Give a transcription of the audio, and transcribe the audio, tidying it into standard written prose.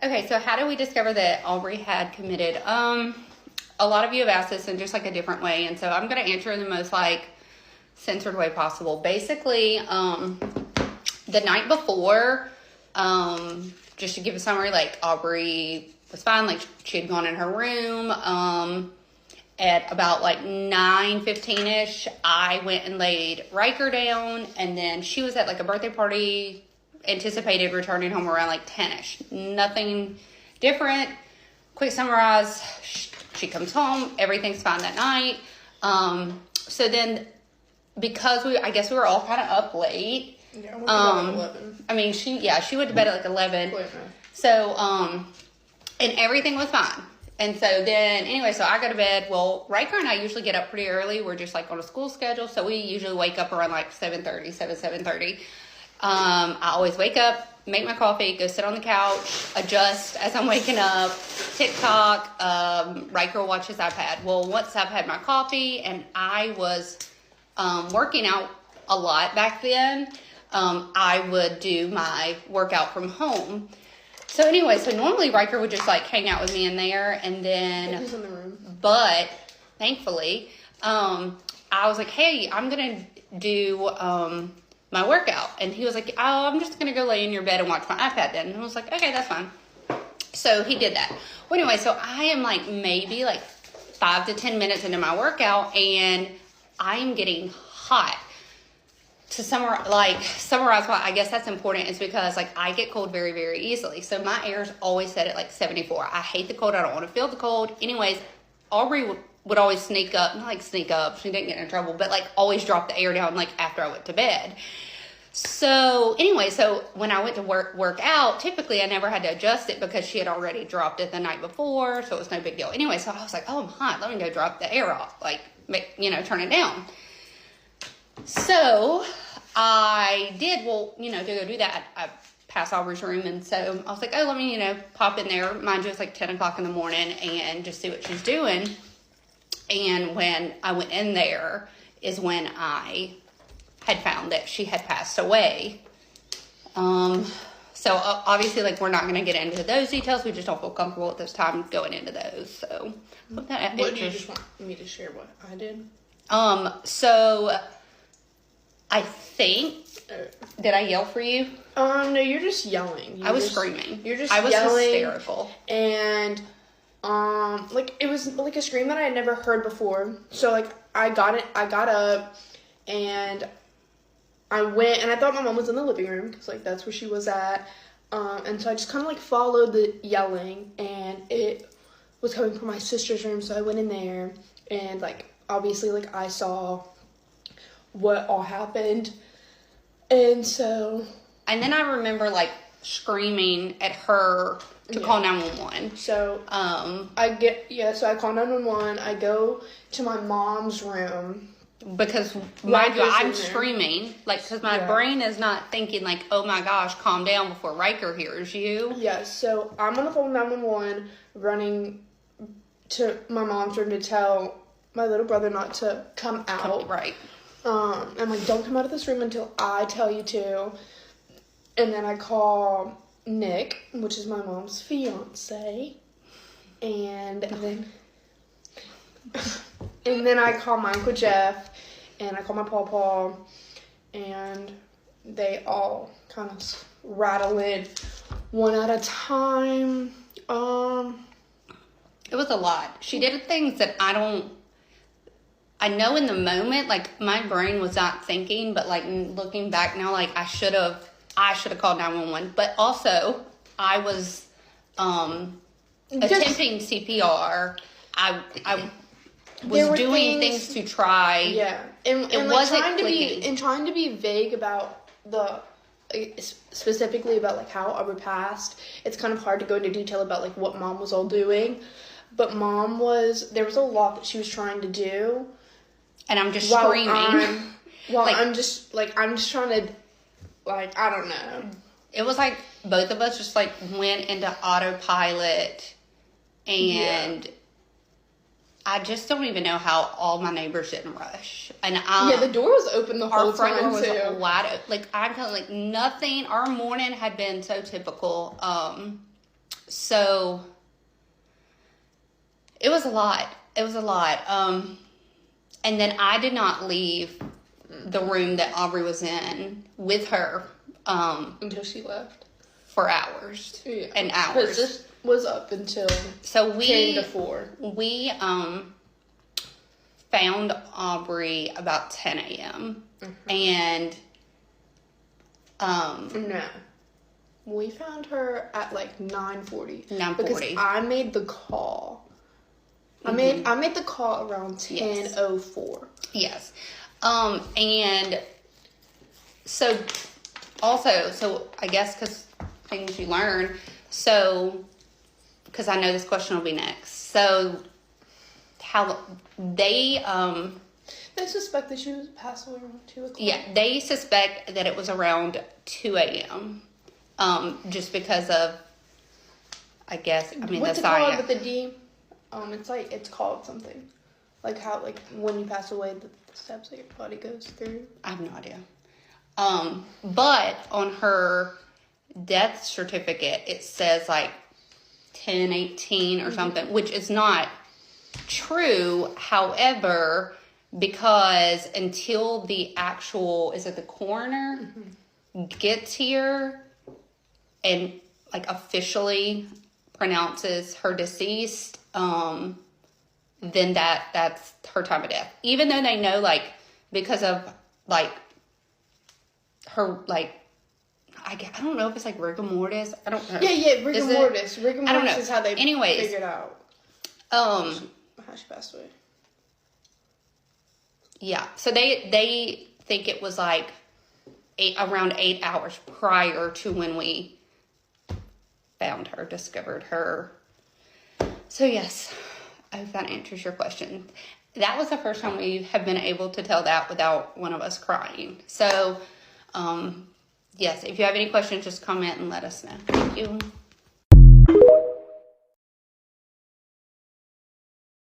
Okay, so how did we discover that Aubrey had committed? A lot of you have asked this in just like a different way, and so I'm going to answer in the most like censored way possible. Basically, the night before, just to give a summary, like Aubrey was fine, like she had gone in her room. At about like 9:15ish, I went and laid Riker down, and then she was at like a birthday party, anticipated returning home around like 10ish. Nothing different. Quick summarize, she comes home, everything's fine that night. So then, because I guess we were all kind of up late. Yeah, I went to bed at 11. I mean, she went to bed at like 11. So, and everything was fine. And so then, anyway, so I go to bed. Well, Riker and I usually get up pretty early. We're just like on a school schedule. So we usually wake up around like 7:30. I always wake up, make my coffee, go sit on the couch, adjust as I'm waking up, TikTok, Riker watches iPad. Well, once I've had my coffee and I was working out a lot back then, I would do my workout from home. So anyway, so normally Riker would just like hang out with me in there, and then, He's in the room. But thankfully, I was like, hey, I'm going to do my workout. And he was like, oh, I'm just going to go lay in your bed and watch my iPad then. And I was like, okay, that's fine. So he did that. Well, anyway, so I am like maybe like 5 to 10 minutes into my workout, and I am getting hot. To summarize why I guess that's important is because like I get cold very, very easily. So my air's always set at like 74. I hate the cold. I don't want to feel the cold. Anyways, Aubrey would always sneak up. Not like sneak up. She didn't get in trouble. But like always drop the air down like after I went to bed. So anyway, so when I went to work out, typically I never had to adjust it because she had already dropped it the night before. So it was no big deal. Anyway, so I was like, oh, I'm hot. Let me go drop the air off. Like, turn it down. So I did, to go do that, I passed Aubrey's room, and so I was like, oh, let me, pop in there. Mind you, it's like 10 o'clock in the morning, and just see what she's doing. And when I went in there is when I had found that she had passed away. So obviously, like, we're not going to get into those details. We just don't feel comfortable at this time going into those. So, what do you just want me to share what I did? So I think, did I yell for you? No, you're just yelling. I was screaming. I was yelling, hysterical. And, it was like a scream that I had never heard before. So, like, I got up, and I went, and I thought my mom was in the living room, because, like, that's where she was at. And so I just kind of, like, followed the yelling, and it was coming from my sister's room, so I went in there, and, like, obviously, like, I saw what all happened, and then I rember like screaming at her to call 911. So so I call 911. I go to my mom's room because mind you, I'm screaming like because my brain is not thinking like, oh my gosh, calm down before Riker hears you. Yeah, so I'm on the phone 911, running to my mom's room to tell my little brother not to come out. Right. I'm like, don't come out of this room until I tell you to. And then I call Nick, which is my mom's fiance. And then I call my Uncle Jeff, and I call my pawpaw, and they all kind of rattle in one at a time. It was a lot. She did things that I know in the moment, like, my brain was not thinking, but, like, looking back now, like, I should have called 911. But also, I was attempting CPR. I was doing things to try. Yeah. And it wasn't clicking. Trying to be vague about specifically about, like, how Aubrey passed. It's kind of hard to go into detail about, like, what Mom was all doing. But there was a lot that she was trying to do. And I'm just screaming. I'm just trying to, like, I don't know. It was like both of us just, like, went into autopilot. And I just don't even know how all my neighbors didn't rush. And the door was open the whole time, our front door too. was wide open. Like, I'm telling you, like, nothing. Our morning had been so typical. So it was a lot. It was a lot. And then I did not leave the room that Aubrey was in with her until she left for hours and hours. Because this was up until 10 to 4. We found Aubrey about 10 a.m. And no. We found her at like 9:40. 9:40. Because I made the call. I made the call around 10:04. Yes. And so also, I guess because things you learn, so, because I know this question will be next. So, how they suspect that she was passed away around 2 o'clock. Yeah, they suspect that it was around 2 a.m. Just because of, I guess, What's the it called science. with the D? It's called something. Like how, like, when you pass away, the steps that your body goes through. I have no idea. But on her death certificate, it says like 10:18 or something, which is not true. However, because until the actual, is it the coroner gets here and like officially pronounces her deceased, then that's her time of death. Even though they know, like, because of like her, like, I don't know if it's like rigor mortis. I don't know. Yeah, rigor mortis. Rigor I don't mortis know. is how they Anyways, figured out how she passed away. Yeah, so they think it was like around 8 hours prior to when we found her, discovered her. So yes, I hope that answers your question. That was the first time we have been able to tell that without one of us crying. So, yes, if you have any questions, just comment and let us know. Thank you.